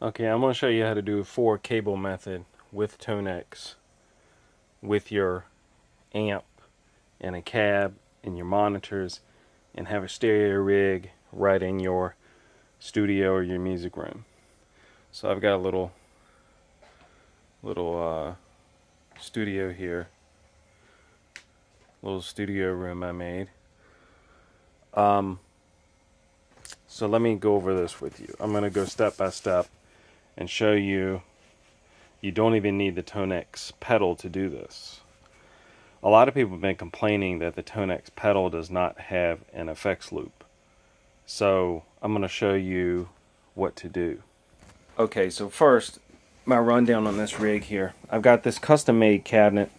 Okay, I'm going to show you how to do a 4-cable method with Tonex, with your amp and a cab and your monitors, and have a stereo rig right in your studio or your music room. So I've got a little studio here, little studio room I made. So let me go over this with you. I'm going to go step by step and show you. You don't even need the Tonex pedal to do this. A lot of people have been complaining that the Tonex pedal does not have an effects loop. So I'm going to show you what to do. Okay, so first, my rundown on this rig here. I've got this custom made cabinet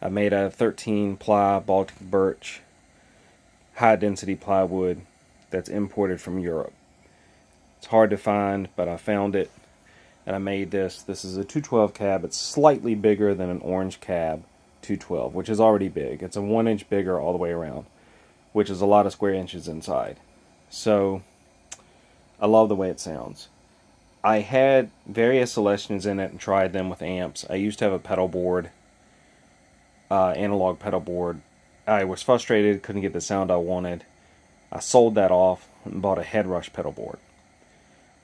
I made out of 13 ply Baltic birch, high density plywood that's imported from Europe. It's hard to find, but I found it and I made this. This is a 212 cab. It's slightly bigger than an orange cab 212, which is already big. It's a 1 inch bigger all the way around, which is a lot of square inches inside. So I love the way it sounds. I had various Celestions in it and tried them with amps. I used to have a pedal board, analog pedal board. I was frustrated, couldn't get the sound I wanted. I sold that off and bought a headrush pedal board.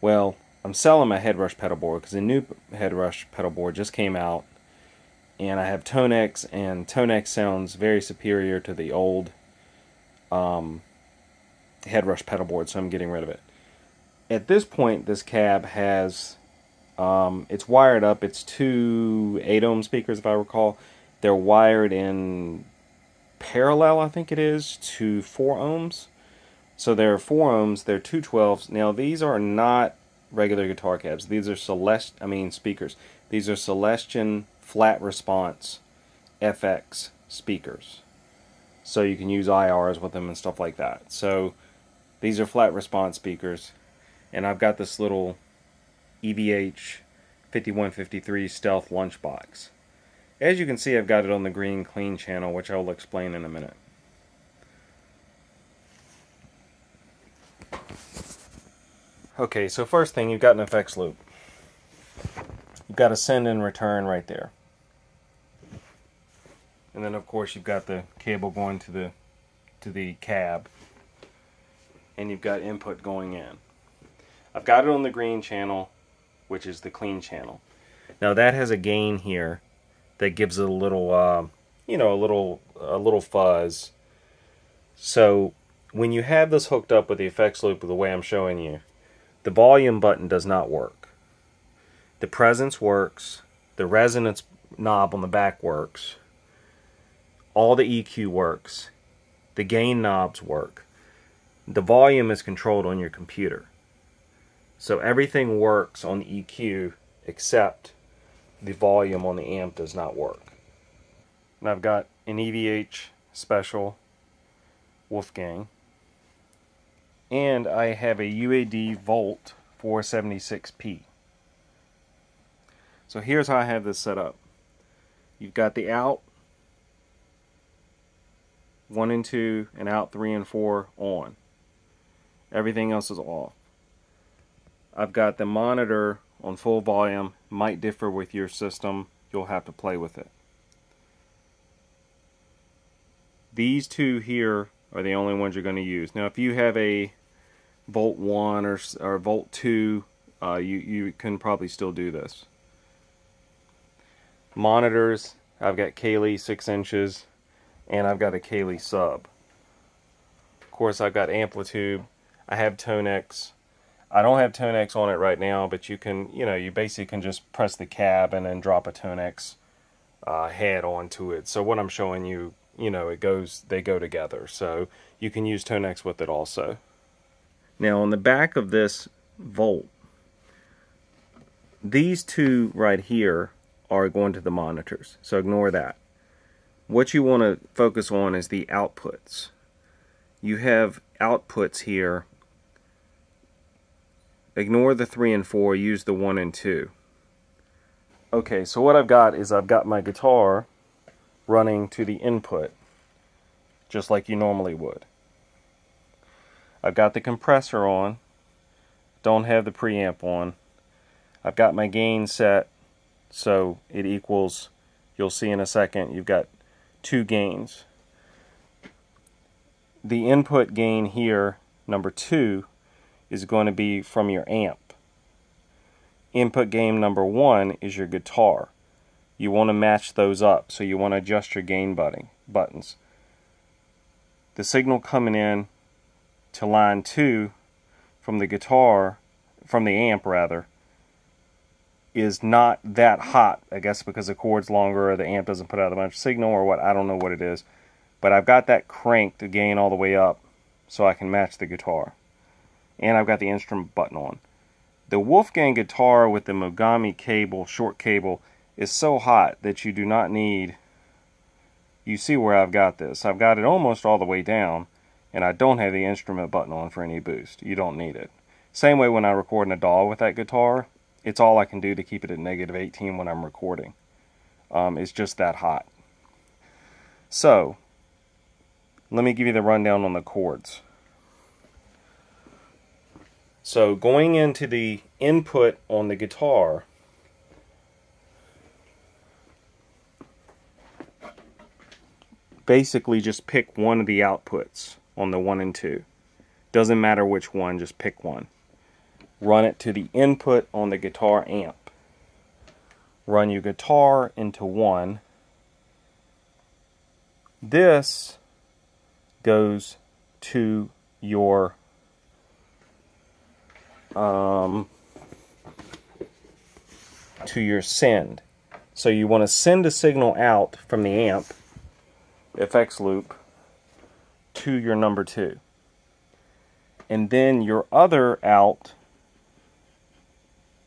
Well, I'm selling my headrush pedal board because a new headrush pedal board just came out, and I have Tonex, and Tonex sounds very superior to the old headrush pedal board, so I'm getting rid of it. At this point, this cab has, it's wired up. It's two 8-ohm speakers, if I recall. They're wired in parallel, I think it is, to 4 ohms. So they're 4 ohms, they're 212s. Now these are not regular guitar cabs. These are speakers. These are Celestion flat response FX speakers. So you can use IRs with them and stuff like that. So these are flat response speakers. And I've got this little EVH 5153 Stealth lunchbox. As you can see, I've got it on the green clean channel, which I will explain in a minute. Okay, so first thing, you've got an effects loop. You've got a send and return right there. And then of course you've got the cable going to the cab. And you've got input going in. I've got it on the green channel, which is the clean channel. Now that has a gain here that gives it a little, you know, a little fuzz. So when you have this hooked up with the effects loop the way I'm showing you, the volume button does not work. The presence works. The resonance knob on the back works. All the EQ works. The gain knobs work. The volume is controlled on your computer. So everything works on the EQ except the volume on the amp does not work. And I've got an EVH special Wolfgang. And I have a UAD Volt 476p. So here's how I have this set up. You've got the out 1 and 2 and out 3 and 4 on. Everything else is off. I've got the monitor on full volume. Might differ with your system. You'll have to play with it. These two here are the only ones you're going to use. Now if you have a Volt 1 or Volt 2, you can probably still do this. Monitors, I've got Kaylee 6 inches, and I've got a Kaylee sub. Of course, I've got Amplitube. I have Tonex. I don't have Tonex on it right now, but you can, you basically can just press the cab and then drop a Tonex head onto it. So what I'm showing you, they go together. So you can use Tonex with it also. Now on the back of this Volt, these two right here are going to the monitors. So ignore that. What you want to focus on is the outputs. You have outputs here. Ignore the 3 and 4, use the 1 and 2. Okay, so what I've got is I've got my guitar running to the input, just like you normally would. I've got the compressor on, don't have the preamp on. I've got my gain set, so it equals, you'll see in a second, you've got 2 gains. The input gain here, number 2, is going to be from your amp. Input gain number 1 is your guitar. You want to match those up, so you want to adjust your gain buttons. The signal coming in to line 2 from the guitar, from the amp rather, is not that hot, I guess because the cord's longer or the amp doesn't put out a bunch of signal or what, I don't know what it is. But I've got that cranked to gain all the way up so I can match the guitar. And I've got the instrument button on. The Wolfgang guitar with the Mogami cable, short cable, is so hot that you do not need, you see where I've got this. I've got it almost all the way down, and I don't have the instrument button on for any boost. You don't need it. Same way when I record in a DAW with that guitar, it's all I can do to keep it at -18 when I'm recording. It's just that hot. So, let me give you the rundown on the chords. So, going into the input on the guitar, basically just pick one of the outputs on the 1 and 2. Doesn't matter which one, just pick one. Run it to the input on the guitar amp. Run your guitar into 1. This goes to your send. So you want to send a signal out from the amp, FX loop, to your number 2. And then your other out,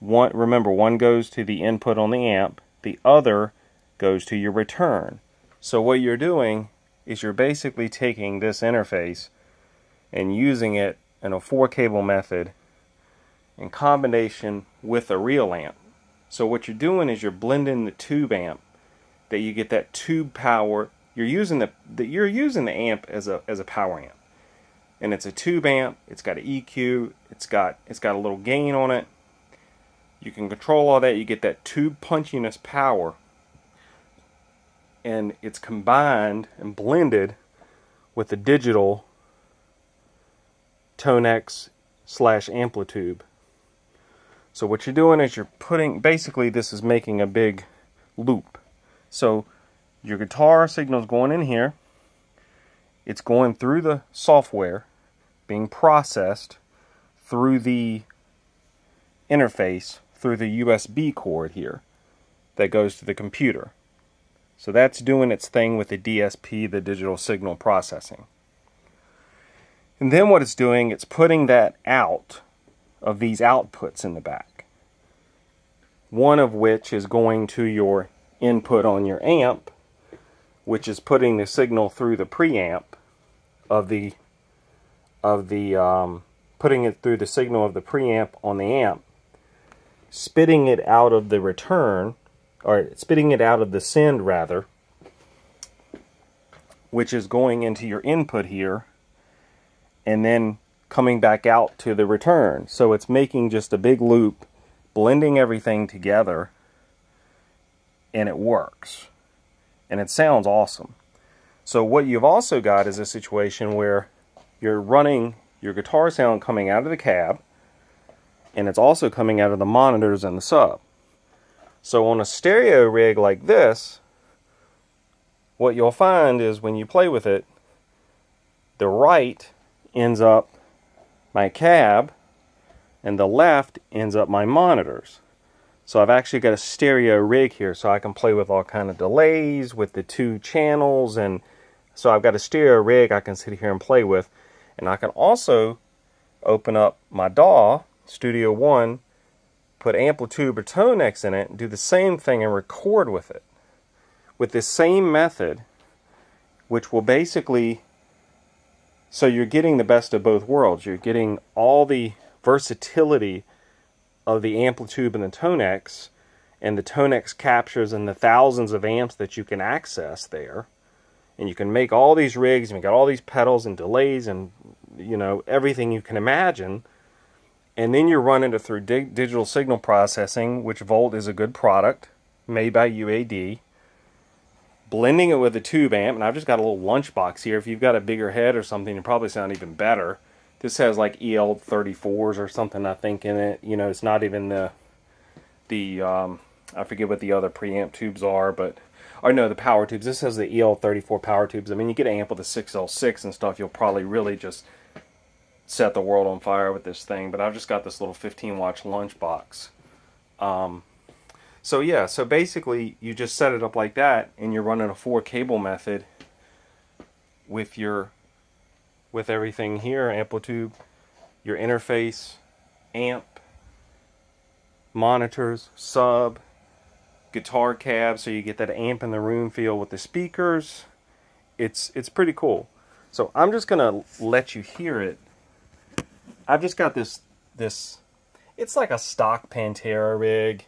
remember, one goes to the input on the amp, the other goes to your return. So what you're doing is you're basically taking this interface and using it in a 4-cable method in combination with a real amp. So what you're doing is you're blending the tube amp, that you get that tube power. You're using the amp as a power amp, and it's a tube amp. It's got an EQ. It's got a little gain on it. You can control all that. You get that tube punchiness power, and it's combined and blended with the digital Tonex / Amplitube. So what you're doing is you're putting, basically this is making a big loop. So your guitar signal is going in here. It's going through the software, being processed through the interface, through the USB cord here that goes to the computer. So that's doing its thing with the DSP, the digital signal processing. And then what it's doing, it's putting that out of these outputs in the back. One of which is going to your input on your amp, which is putting the signal through the preamp putting it through the signal of the preamp on the amp, spitting it out of the return, or spitting it out of the send rather, which is going into your input here, and then coming back out to the return. So it's making just a big loop, blending everything together, and it works. And it sounds awesome. So what you've also got is a situation where you're running your guitar sound coming out of the cab, and it's also coming out of the monitors and the sub. So on a stereo rig like this, what you'll find is when you play with it, the right ends up my cab, and the left ends up my monitors. So I've actually got a stereo rig here, so I can play with all kind of delays with the 2 channels, and so I've got a stereo rig I can sit here and play with. And I can also open up my DAW, Studio One, put Amplitude or Tonex in it, and do the same thing and record with it. With this same method, which will basically, so you're getting the best of both worlds. You're getting all the versatility of the Amplitude and the Tonex, and the Tonex captures and the thousands of amps that you can access there. And you can make all these rigs, and you got all these pedals and delays and, you know, everything you can imagine. and then you're running it through digital signal processing, which Volt is a good product made by UAD. Blending it with a tube amp, and I've just got a little lunchbox here. If you've got a bigger head or something, it'll probably sound even better. This has like EL34s or something, I think, in it. You know, it's not even the I forget what the other preamp tubes are, but, or no, the power tubes. This has the EL34 power tubes. I mean, you get an amp with a 6L6 and stuff, you'll probably really just set the world on fire with this thing. But I've just got this little 15-watt lunchbox. So yeah, so basically you just set it up like that, and you're running a 4-cable method with everything here, amplitude, your interface, amp, monitors, sub, guitar cab, so you get that amp in the room feel with the speakers. It's pretty cool. So I'm just gonna let you hear it. I've just got this it's like a stock Pantera rig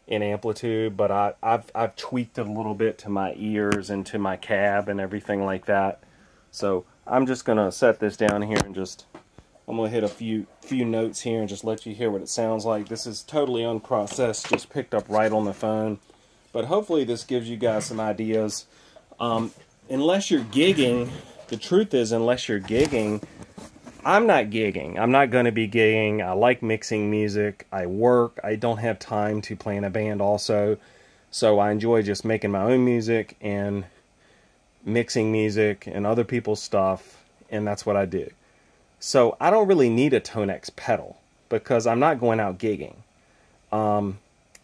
in amplitude, but I've tweaked it a little bit to my ears and to my cab and everything like that. So I'm just gonna set this down here and I'm gonna hit a few notes here and just let you hear what it sounds like. This is totally unprocessed, just picked up right on the phone, but hopefully this gives you guys some ideas. Unless you're gigging, the truth is, unless you're gigging, I'm not gigging. I'm not going to be gigging. I like mixing music. I work. I don't have time to play in a band also. So I enjoy just making my own music and mixing music and other people's stuff. And that's what I do. So I don't really need a Tonex pedal because I'm not going out gigging.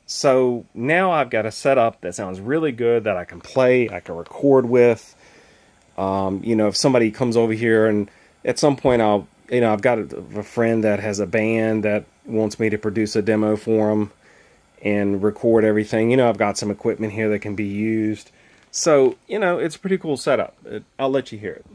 So now I've got a setup that sounds really good that I can play, I can record with. You know, if somebody comes over here and at some point I've got a friend that has a band that wants me to produce a demo for them and record everything. You know, I've got some equipment here that can be used. So, you know, it's a pretty cool setup. I'll let you hear it.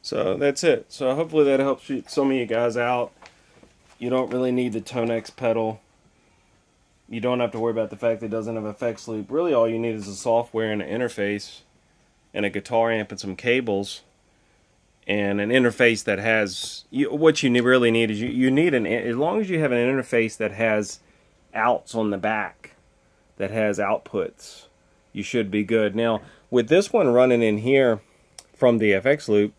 So that's it. So hopefully that helps some of you guys out. You don't really need the Tonex pedal. You don't have to worry about the fact that it doesn't have effects loop. Really all you need is the software and an interface and a guitar amp and some cables and an interface that has, what you really need is you need as long as you have an interface that has outs on the back, that has outputs, you should be good. Now with this one running in here from the FX loop,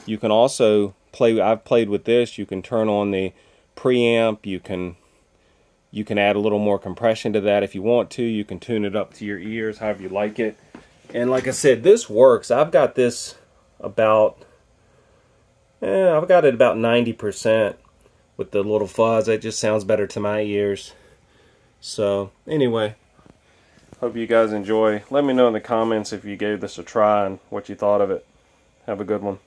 you can also play. I've played with this. You can turn on the preamp. You can add a little more compression to that if you want to. You can tune it up to your ears, however you like it. And like I said, this works. I've got this about, I've got it about 90% with the little fuzz. It just sounds better to my ears. So anyway, hope you guys enjoy. Let me know in the comments if you gave this a try and what you thought of it. Have a good one.